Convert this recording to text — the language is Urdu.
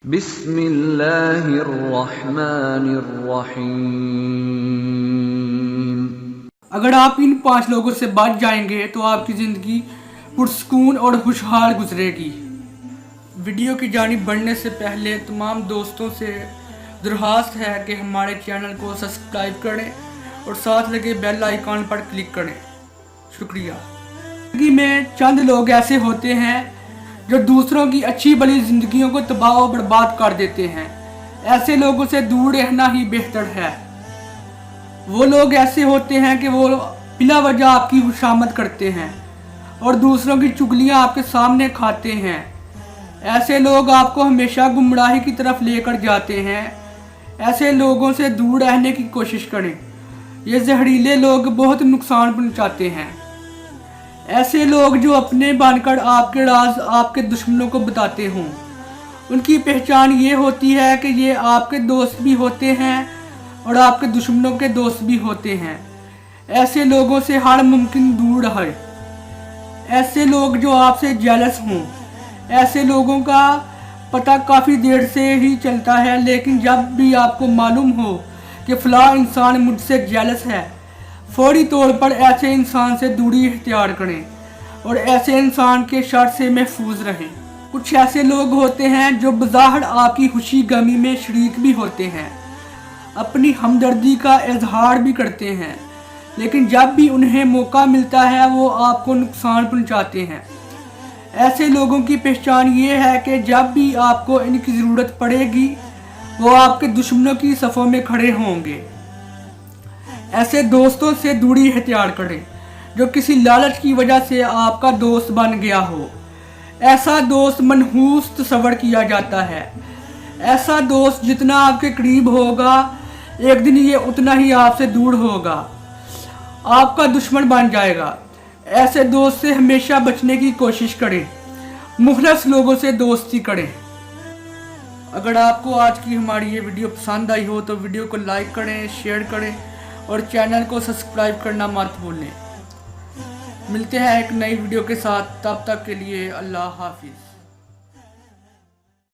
بسم اللہ الرحمن الرحیم۔ اگر آپ ان 5 لوگوں سے بچ جائیں گے تو آپ کی زندگی پرسکون اور خوشحال گزرے گی۔ ویڈیو کی جانب بڑھنے سے پہلے تمام دوستوں سے درخواست ہے کہ ہمارے چینل کو سبسکرائب کریں اور ساتھ لگے بیل آئیکن پر کلک کریں۔ شکریہ۔ زندگی میں چند لوگ ایسے ہوتے ہیں جو دوسروں کی اچھی بھلی زندگیوں کو تباہ و برباد کر دیتے ہیں۔ ایسے لوگوں سے دور رہنا ہی بہتر ہے۔ وہ لوگ ایسے ہوتے ہیں کہ وہ بلا وجہ آپ کی خوشامد کرتے ہیں اور دوسروں کی چگلیاں آپ کے سامنے کھاتے ہیں۔ ایسے لوگ آپ کو ہمیشہ گمراہی کی طرف لے کر جاتے ہیں۔ ایسے لوگوں سے دور رہنے کی کوشش کریں۔ یہ زہریلے لوگ بہت نقصان پہنچاتے ہیں۔ ایسے لوگ جو اپنے بن کر آپ کے راز آپ کے دشمنوں کو بتاتے ہوں، ان کی پہچان یہ ہوتی ہے کہ یہ آپ کے دوست بھی ہوتے ہیں اور آپ کے دشمنوں کے دوست بھی ہوتے ہیں۔ ایسے لوگوں سے ہر ممکن دور رہیں۔ ایسے لوگ جو آپ سے جیلس ہوں، ایسے لوگوں کا پتہ کافی دیر سے ہی چلتا ہے، لیکن جب بھی آپ کو معلوم ہو کہ فلاں انسان مجھ سے جیلس ہے، فوری طور پر ایسے انسان سے دوری اختیار کریں اور ایسے انسان کے شر سے محفوظ رہیں۔ کچھ ایسے لوگ ہوتے ہیں جو بظاہر آپ کی خوشی غمی میں شریک بھی ہوتے ہیں، اپنی ہمدردی کا اظہار بھی کرتے ہیں، لیکن جب بھی انہیں موقع ملتا ہے وہ آپ کو نقصان پہنچاتے ہیں۔ ایسے لوگوں کی پہچان یہ ہے کہ جب بھی آپ کو ان کی ضرورت پڑے گی وہ آپ کے دشمنوں کی صفوں میں کھڑے ہوں گے۔ ایسے دوستوں سے دوری اختیار کریں جو کسی لالچ کی وجہ سے آپ کا دوست بن گیا ہو۔ ایسا دوست منحوس تصور کیا جاتا ہے۔ ایسا دوست جتنا آپ کے قریب ہوگا ایک دن یہ اتنا ہی آپ سے دور ہوگا، آپ کا دشمن بن جائے گا۔ ایسے دوست سے ہمیشہ بچنے کی کوشش کریں۔ مخلص لوگوں سے دوستی کریں۔ اگر آپ کو آج کی ہماری یہ ویڈیو پسند آئی ہو تو ویڈیو کو لائک کریں، شیئر کریں اور چینل کو سبسکرائب کرنا مت بھولیں۔ ملتے ہیں ایک نئی ویڈیو کے ساتھ، تب تک کے لیے اللہ حافظ۔